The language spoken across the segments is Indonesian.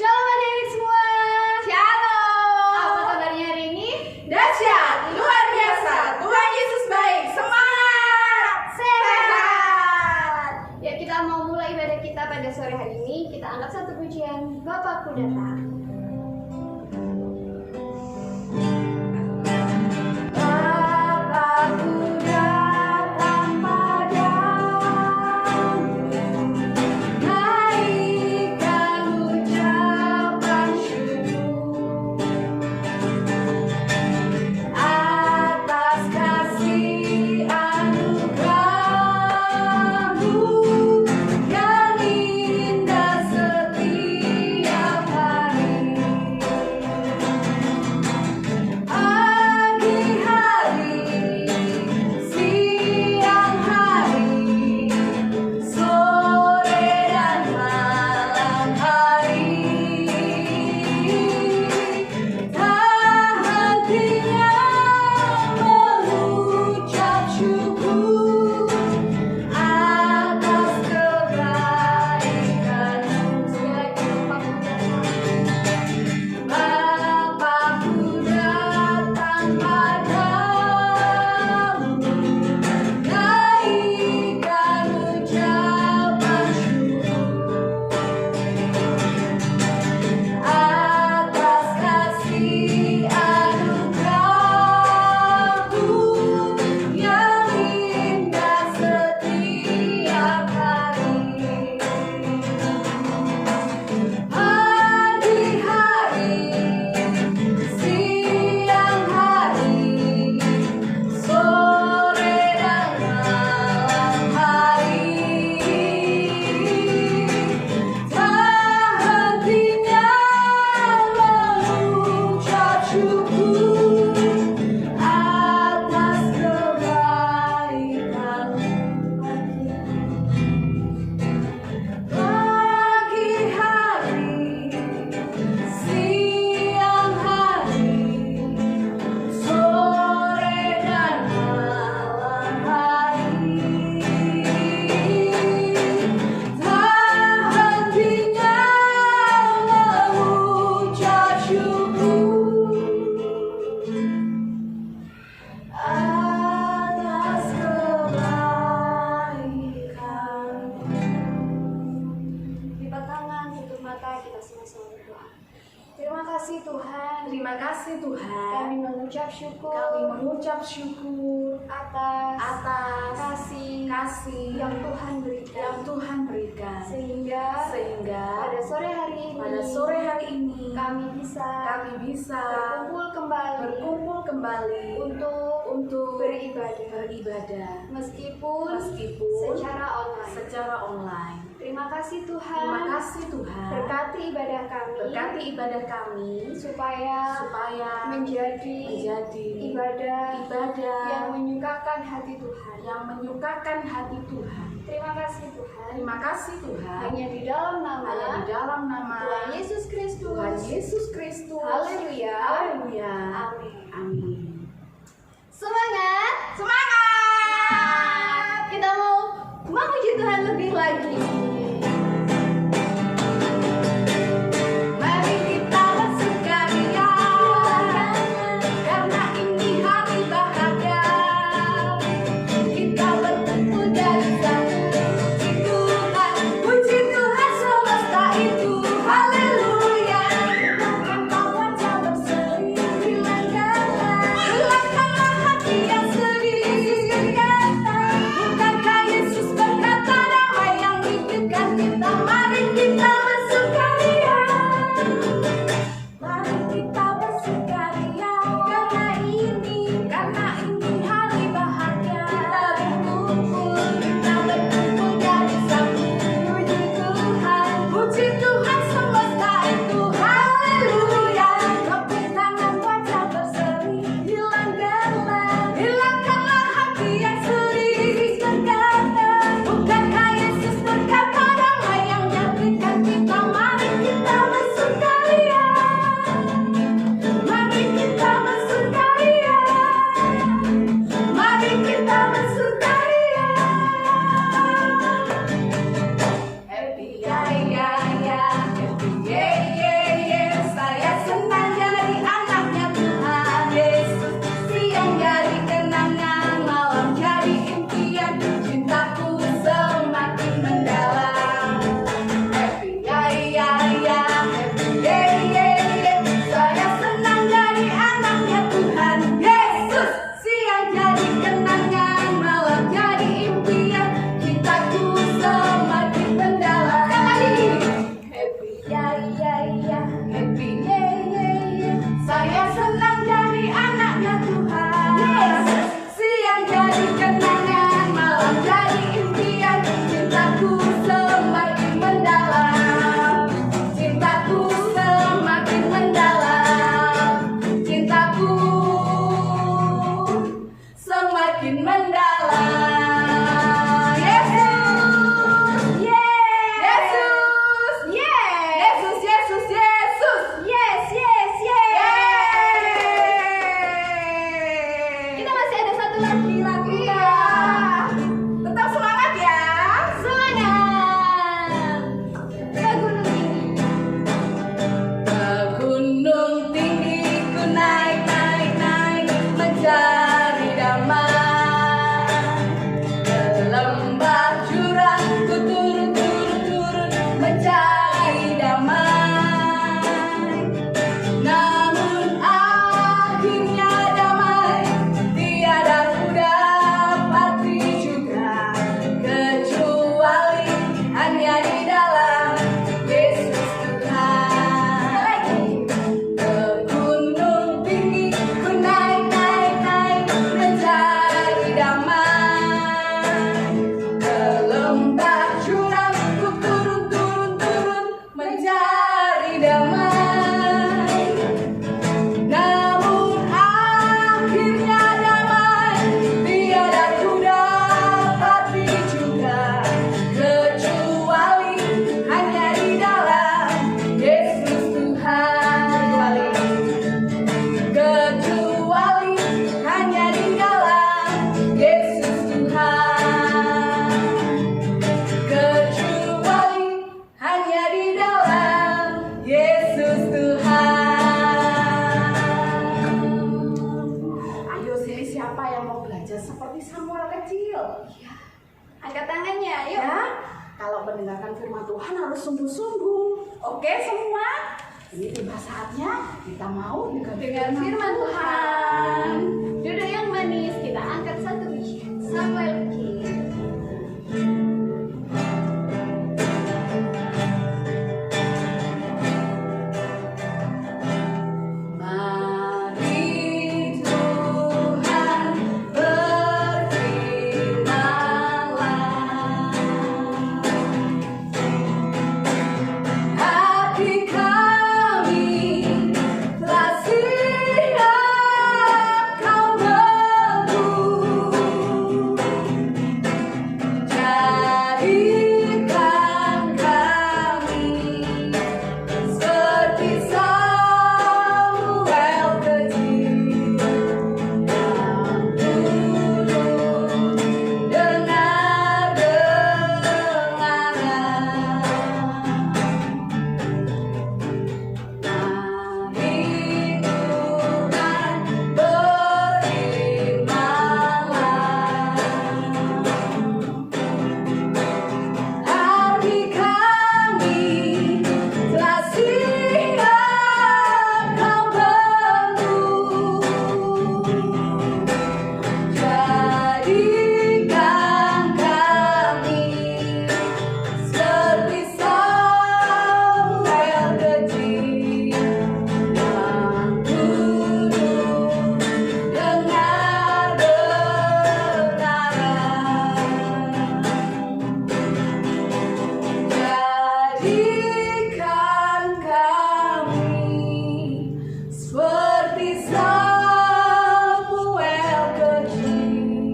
Shalom adik-adik semua. Shalom. Apa kabarnya hari ini? Dahsyat, luar biasa. Tuhan Yesus baik. Semangat, sehat. Ya, kita mau mulai ibadah kita pada sore hari ini. Kita angkat satu pujian, Bapakku datang. Terima kasih Tuhan. Terima kasih Tuhan. Kami mengucap syukur. Kami mengucap syukur atas kasih yang Tuhan berikan. yang Tuhan berikan. Sehingga pada sore hari ini kami bisa berkumpul kembali untuk beribadah meskipun secara online. Terima kasih Tuhan. Berkati ibadah kami supaya menjadi ibadah yang menyukakan hati Tuhan. Terima kasih Tuhan. Hanya di dalam nama Tuhan Yesus Kristus. Haleluya. Amin. Semangat. Kita mau memuji Tuhan lebih lagi. Mari kita bersukaria karena ini hari bahagia. Kita berkumpul dari satu Tuhan, puji Tuhan semesta itu. Haleluya. Kita wajah berseri, hilangkanlah hati yang sedih. Bukankah Yesus berkata damai yang hidupkan kita? Mari kita bersukaria. Mari kita bersukaria karena ini hari bahagia. Kita berkumpul jadi satu. Puji Tuhan semesta itu. Haleluya. Tepuk tangan wajah berseri, hilangkanlah hati yang sedih. Bukankah Yesus berkata damai yang jadikan kita? Mari kita bersukaria. harus sungguh-sungguh. Oke semua? Ini tiba saatnya kita mau Dengan firman Tuhan. Duduk yang manis, kita angkat satu biji. Samuel Kid. Mari Tuhan berfirman-Lah, hati kami telah siap Kau bentuk, jadikan kami seperti Samuel kecil yang turut dengar-dengaran. Mari Tuhan berfirman-Lah, hati kami telah siap Kau bentuk, jadikan kami seperti Samuel kecil yang turut dengar-dengaran. Jadikan kami seperti Samuel kecil yang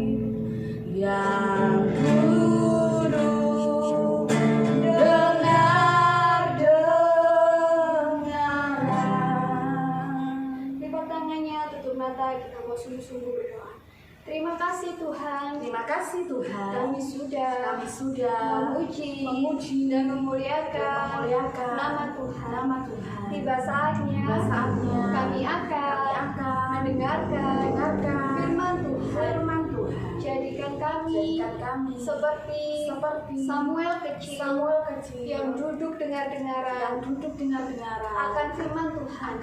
turut dengar-dengaran. Lipat tangannya, tutup mata, kita mau sungguh-sungguh berdoa. Terima kasih Tuhan. Terima kasih Tuhan. Kami sudah memuji dan memuliakan nama Tuhan. nama Tuhan. Tiba saatnya kami akan mendengarkan firman Tuhan. Jadikan kami seperti Samuel kecil yang duduk dengar-dengaran akan firman Tuhan.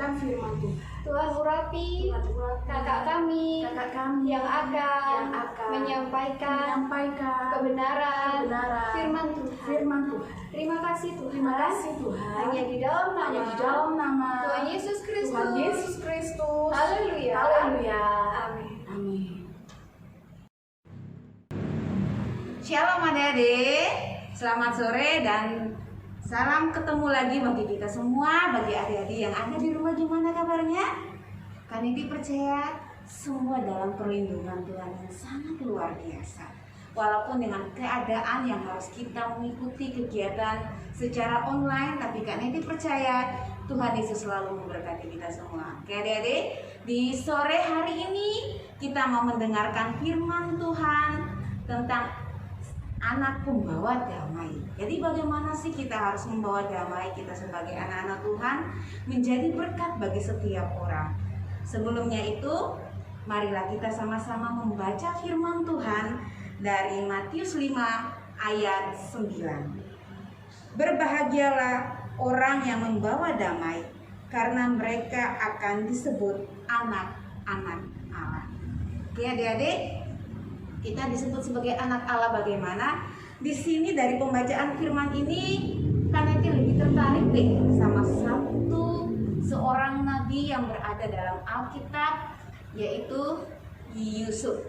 Tuhan urapi kakak kami yang akan menyampaikan kebenaran firman Tuhan. Terima kasih Tuhan. Hanya di dalam nama Tuhan Yesus Kristus. Haleluya. Amin. Shalom adik-adik, selamat sore dan salam ketemu lagi bagi kita semua, bagi adik-adik yang ada di rumah. Gimana kabarnya? Kanidi percaya semua dalam perlindungan Tuhan yang sangat luar biasa. Walaupun dengan keadaan yang harus kita mengikuti kegiatan secara online, tapi Kanidi percaya Tuhan Yesus selalu memberkati kita semua. Oke adik-adik, di sore hari ini kita mau mendengarkan firman Tuhan tentang anak pembawa damai. Jadi bagaimana sih kita harus membawa damai, kita sebagai anak-anak Tuhan menjadi berkat bagi setiap orang. Sebelumnya itu, marilah kita sama-sama membaca firman Tuhan dari Matius 5 ayat 9. Berbahagialah orang yang membawa damai, karena mereka akan disebut anak-anak Allah. Oke adik-adik, kita disebut sebagai anak Allah. Bagaimana? Di sini dari pembacaan firman ini, Kaneti lebih tertarik deh sama seorang nabi yang berada dalam Alkitab, yaitu Yusuf.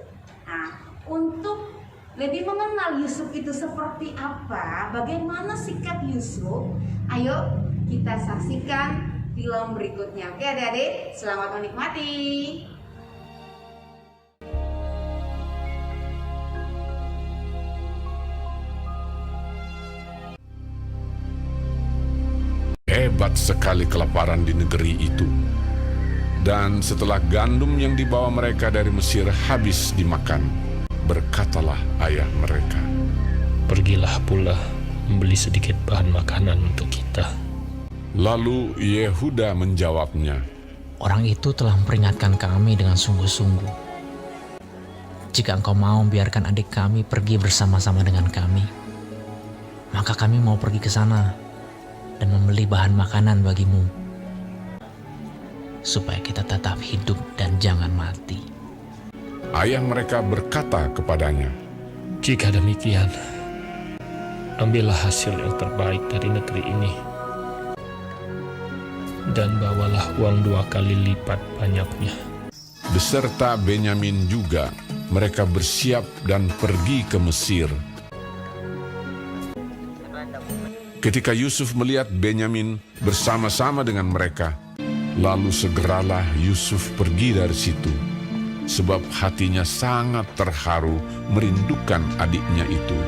Nah, untuk lebih mengenal Yusuf itu seperti apa, bagaimana sikap Yusuf, ayo kita saksikan film berikutnya. Oke adik-adik, selamat menikmati. Hebat sekali kelaparan di negeri itu. Dan setelah gandum yang dibawa mereka dari Mesir habis dimakan, berkatalah ayah mereka, "Pergilah pula membeli sedikit bahan makanan untuk kita." Lalu Yehuda menjawabnya, Orang itu telah memperingatkan kami dengan sungguh-sungguh. Jika engkau mau biarkan adik kami pergi bersama-sama dengan kami, maka kami mau pergi ke sana dan membeli bahan makanan bagimu, supaya kita tetap hidup dan jangan mati. Ayah mereka berkata kepadanya, Jika demikian, ambillah hasil yang terbaik dari negeri ini, dan bawalah uang 2 kali lipat banyaknya. beserta Benyamin juga, mereka bersiap dan pergi ke Mesir. Ketika Yusuf melihat Benyamin bersama-sama dengan mereka, lalu segeralah Yusuf pergi dari situ, sebab hatinya sangat terharu merindukan adiknya itu.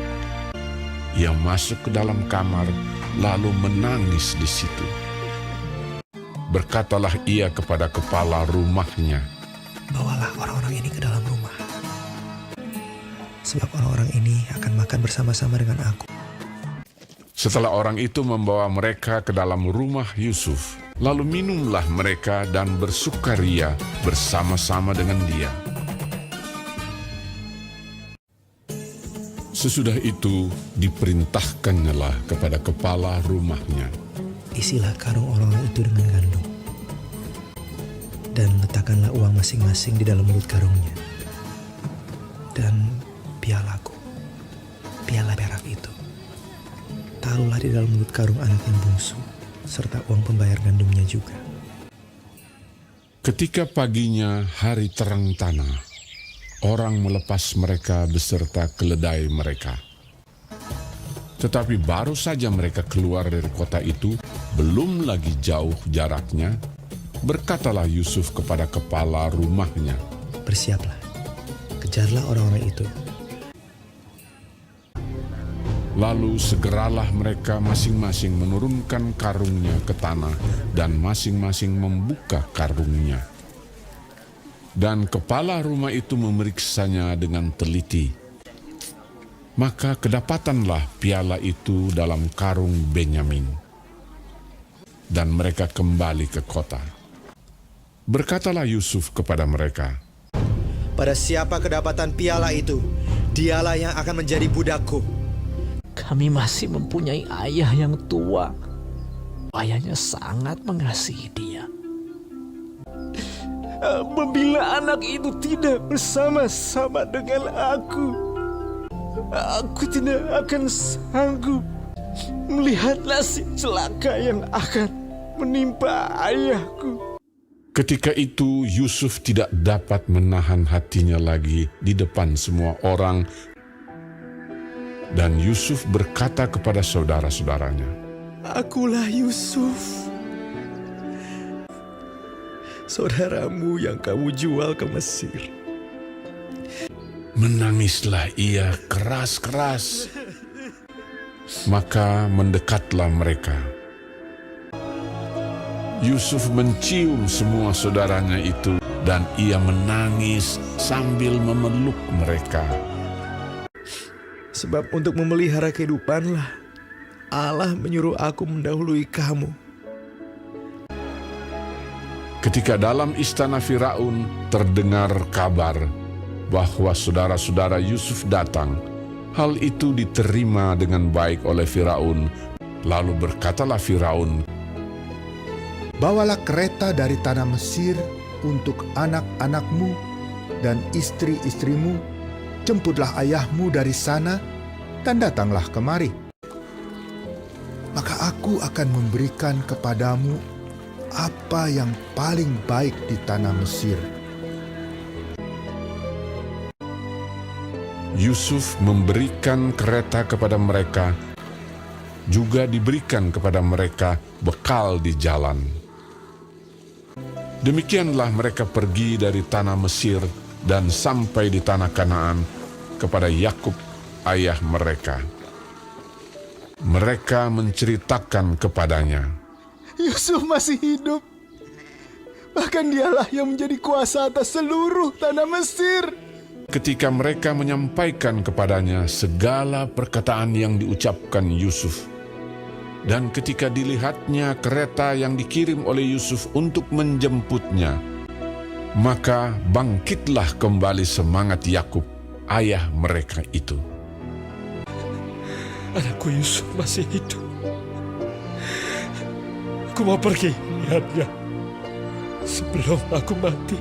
Ia masuk ke dalam kamar, lalu menangis di situ. Berkatalah ia kepada kepala rumahnya, "Bawalah orang-orang ini ke dalam rumah, sebab orang-orang ini akan makan bersama-sama dengan aku." Setelah orang itu membawa mereka ke dalam rumah Yusuf, lalu minumlah mereka dan bersukaria bersama-sama dengan dia. Sesudah itu diperintahkannyalah kepada kepala rumahnya, Isilah karung orang-orang itu dengan gandum, dan letakkanlah uang masing-masing di dalam mulut karungnya. Dan pialaku, piala perak itu, taruhlah di dalam mulut karung anak yang bungsu, serta uang pembayar gandumnya juga. Ketika paginya hari terang tanah, orang melepas mereka beserta keledai mereka. Tetapi baru saja mereka keluar dari kota itu, belum lagi jauh jaraknya, berkatalah Yusuf kepada kepala rumahnya, Bersiaplah, kejarlah orang-orang itu. Lalu segeralah mereka masing-masing menurunkan karungnya ke tanah dan masing-masing membuka karungnya. Dan kepala rumah itu memeriksanya dengan teliti. Maka kedapatanlah piala itu dalam karung Benyamin. Dan mereka kembali ke kota. Berkatalah Yusuf kepada mereka, Pada siapa kedapatan piala itu, dialah yang akan menjadi budakku. Kami masih mempunyai ayah yang tua. Ayahnya sangat mengasihi dia. Apabila anak itu tidak bersama-sama dengan aku tidak akan sanggup melihat nasib celaka yang akan menimpa ayahku. ketika itu Yusuf tidak dapat menahan hatinya lagi di depan semua orang. Dan Yusuf berkata kepada saudara-saudaranya, Akulah Yusuf, saudaramu yang kamu jual ke Mesir. Menangislah ia keras-keras. Maka mendekatlah mereka. Yusuf mencium semua saudaranya itu, dan ia menangis sambil memeluk mereka. Sebab untuk memelihara kehidupanlah Allah menyuruh aku mendahului kamu. Ketika dalam istana Firaun terdengar kabar bahwa saudara-saudara Yusuf datang, hal itu diterima dengan baik oleh Firaun. Lalu berkatalah Firaun, Bawalah kereta dari tanah Mesir untuk anak-anakmu dan istri-istrimu, jemputlah ayahmu dari sana dan datanglah kemari. Maka aku akan memberikan kepadamu apa yang paling baik di tanah Mesir. Yusuf memberikan kereta kepada mereka, juga diberikan kepada mereka bekal di jalan. Demikianlah mereka pergi dari tanah Mesir dan sampai di tanah Kanaan kepada Yakub ayah mereka. Mereka menceritakan kepadanya, Yusuf masih hidup. Bahkan dialah yang menjadi kuasa atas seluruh tanah Mesir. ketika mereka menyampaikan kepadanya segala perkataan yang diucapkan Yusuf. Dan ketika dilihatnya kereta yang dikirim oleh Yusuf untuk menjemputnya, maka bangkitlah kembali semangat Yakub, ayah mereka itu. Anakku Yusuf masih hidup. Aku mau pergi lihatnya sebelum aku mati.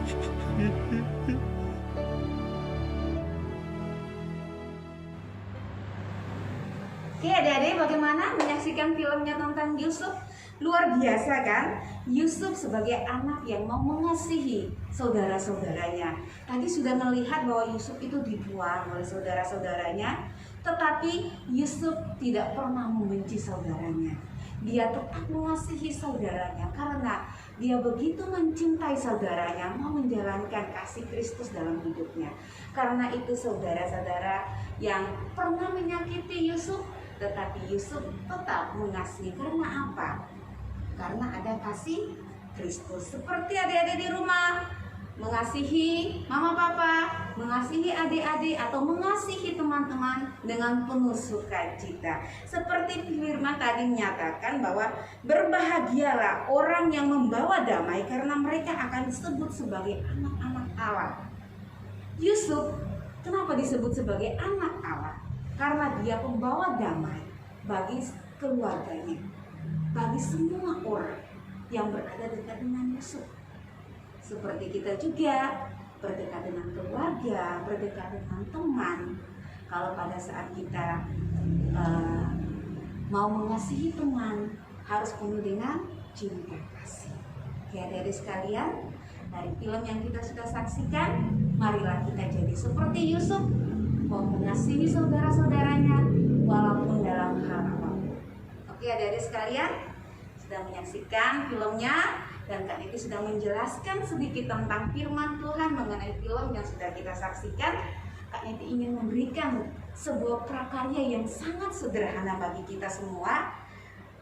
Oke adik-adik, bagaimana menyaksikan filmnya tentang Yusuf? Luar biasa kan? Yusuf sebagai anak yang mau mengasihi saudara-saudaranya. Tadi sudah melihat bahwa Yusuf itu dibuang oleh saudara-saudaranya, tetapi Yusuf tidak pernah membenci saudaranya. Dia tetap mengasihi saudaranya karena dia begitu mencintai saudaranya, mau menjalankan kasih Kristus dalam hidupnya. Karena itu saudara-saudara yang pernah menyakiti Yusuf, tetapi Yusuf tetap mengasihi. Karena apa? Karena ada kasih Kristus. Seperti adik-adik di rumah mengasihi mama papa, mengasihi adik-adik, atau mengasihi teman-teman dengan penuh sukacita. Seperti firman tadi menyatakan bahwa berbahagialah orang yang membawa damai karena mereka akan disebut sebagai anak-anak Allah. Yusuf kenapa disebut sebagai anak Allah? Karena dia pembawa damai bagi keluarganya, bagi semua orang yang berada dekat dengan Yusuf. Seperti kita juga berdekat dengan keluarga, berdekat dengan teman. Kalau pada saat kita mau mengasihi teman, harus penuh dengan cinta kasih. Oke adik-adik sekalian, dari film yang kita sudah saksikan, marilah kita jadi seperti Yusuf, mau mengasihi saudara-saudaranya walaupun dalam hal apapun. Oke adik-adik sekalian, sudah menyaksikan filmnya, dan Kak Niti sudah menjelaskan sedikit tentang firman Tuhan mengenai film yang sudah kita saksikan. Kak Niti ingin memberikan sebuah prakarya yang sangat sederhana bagi kita semua,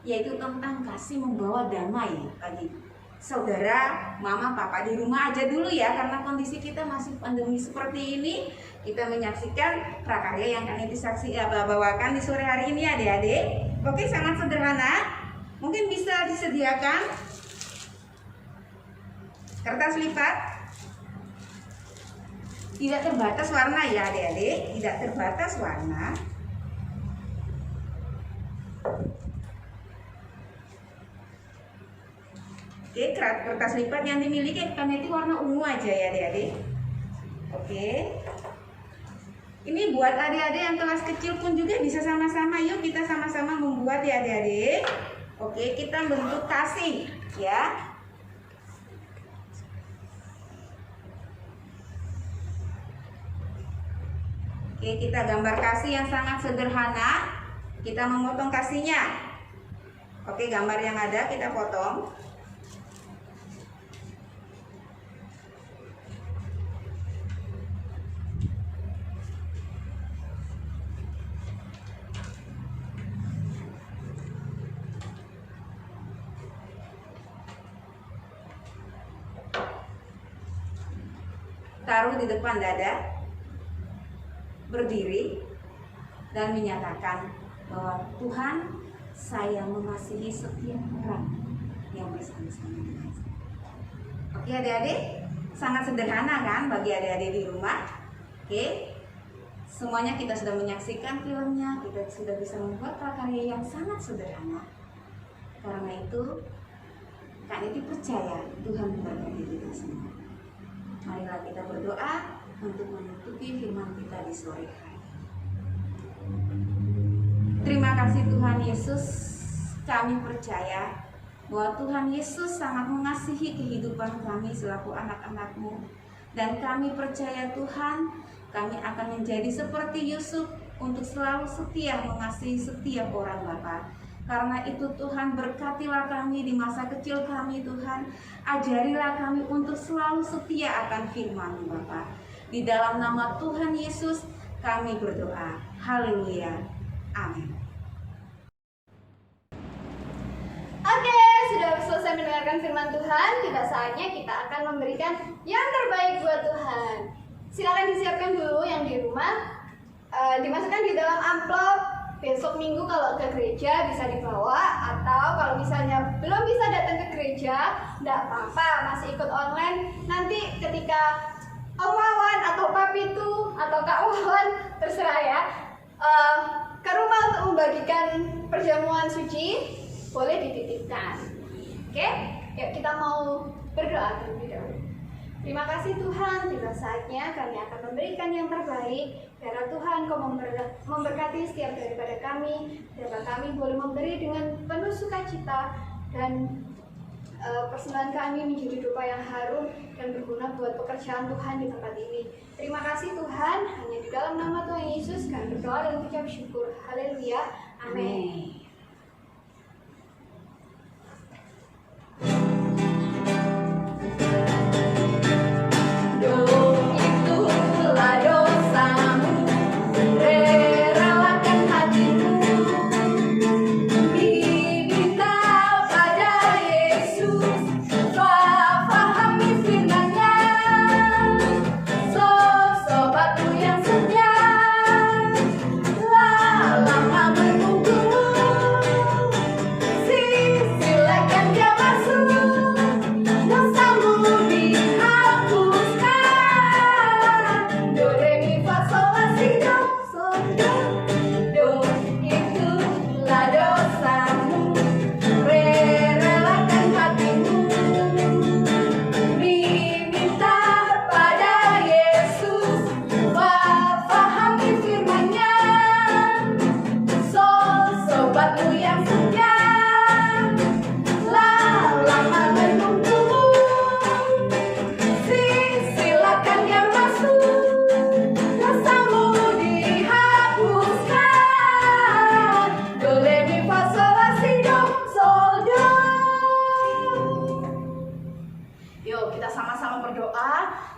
yaitu tentang kasih membawa damai bagi saudara, mama, papa. Di rumah aja dulu ya, karena kondisi kita masih pandemi seperti ini. Kita menyaksikan prakarya yang Kak Niti bawakan di sore hari ini adik-adik. Oke, sangat sederhana. Mungkin bisa disediakan kertas lipat, tidak terbatas warna ya adik-adik, tidak terbatas warna. Oke, kertas lipat yang dimiliki Kak Niti warna ungu aja ya adik-adik. Oke, ini buat adik-adik yang kelas kecil pun juga bisa sama-sama. Yuk kita sama-sama membuat ya adik-adik. Oke, kita bentuk kasih ya. Oke, kita gambar kasih yang sangat sederhana. Kita memotong kasihnya. Oke, gambar yang ada kita potong. Taruh di depan dada, berdiri dan menyatakan bahwa Tuhan, saya mengasihi setiap orang yang bersama-sama dengan saya. Oke adik-adik, sangat sederhana kan bagi adik-adik di rumah. Oke, semuanya kita sudah menyaksikan filmnya, kita sudah bisa membuat prakarya yang sangat sederhana. Karena itu Kak Niti percaya Tuhan memberkati kita semua. Marilah kita berdoa untuk menutupi firman kita di sore hari. Terima kasih Tuhan Yesus, kami percaya bahwa Tuhan Yesus sangat mengasihi kehidupan kami selaku anak-anak-Mu. Dan kami percaya Tuhan, kami akan menjadi seperti Yusuf untuk selalu setia mengasihi setiap orang Bapa. Karena itu Tuhan, berkatilah kami di masa kecil kami Tuhan. Ajarilah kami untuk selalu setia akan firman-Mu Bapa. Di dalam nama Tuhan Yesus kami berdoa. Haleluya. Amin. Oke, sudah selesai mendengarkan firman Tuhan. Tiba saatnya kita akan memberikan yang terbaik buat Tuhan. Silakan disiapkan dulu yang di rumah. Dimasukkan di dalam amplop. Besok minggu kalau ke gereja bisa dibawa, atau kalau misalnya belum bisa datang ke gereja, enggak apa-apa, masih ikut online. Nanti ketika Om Wawan atau Papitu atau Kak Wawan, terserah ya, ke rumah untuk membagikan perjamuan suci, boleh dititipkan. Yuk kita mau berdoa terlebih dahulu. Terima kasih Tuhan, tiba saatnya kami akan memberikan yang terbaik. Biarlah Tuhan Kau memberkati setiap daripada kami, dapat kami boleh memberi dengan penuh sukacita dan persembahan kami menjadi dupa yang harum dan berguna buat pekerjaan Tuhan di tempat ini. Terima kasih Tuhan, hanya di dalam nama Tuhan Yesus kami berdoa dan mengucap syukur. Haleluya, amin.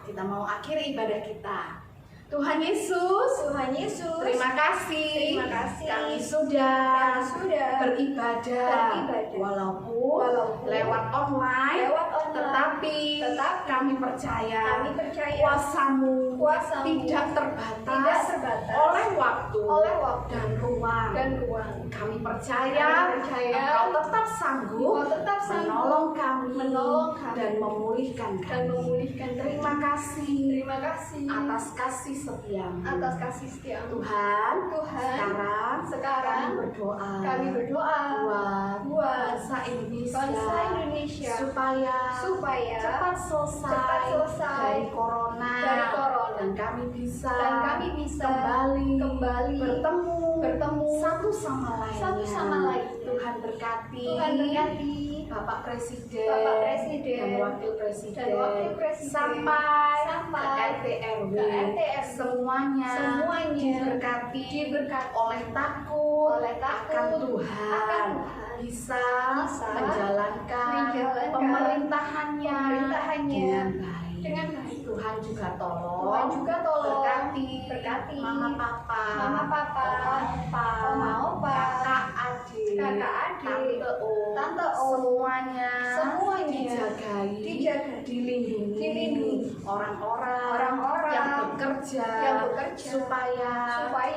Kita mau akhiri ibadah kita. Tuhan Yesus, terima kasih. Kami sudah beribadah walaupun lewat online, tetapi kami percaya kuasa-Mu tidak terbatas oleh waktu dan ruang. Kami percaya Engkau tetap sanggup menolong kami dan memulihkan kami. Terima kasih atas kasih setia-Mu. Tuhan, sekarang kami berdoa buat bangsa Indonesia supaya cepat selesai dari corona dan kami bisa kembali bertemu satu sama lain. Tuhan berkati Bapak Presiden dan Wakil Presiden sampai ke RT RW semuanya diberkati oleh takut akan Tuhan bisa menjalankan pemerintahannya dengan baik. Tuhan juga tolong berkati Mama Papa, Oma Opa, Kakak Adik, Tante O, semuanya dijagai, dilindungi orang-orang yang bekerja supaya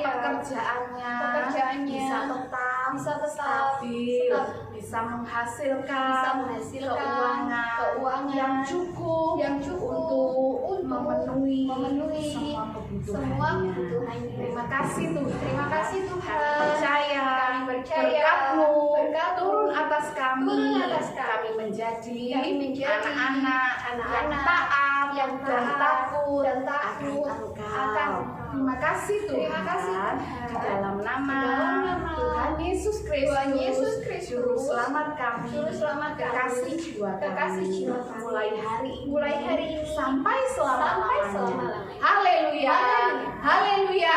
pekerjaannya bisa tetap stabil, bisa menghasilkan keuangan yang cukup untuk memenuhi semua kebutuhannya. Terima kasih Tuhan. Kami percaya berkat turun atas kami. Kami menjadi anak-anak yang takut akan Terima kasih Tuhan. Di dalam nama Tuhan Yesus Kristus, Juru Selamat kami, kekasih jiwa kami, mulai hari ini sampai selama-lamanya. Haleluya, haleluya,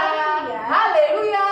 haleluya.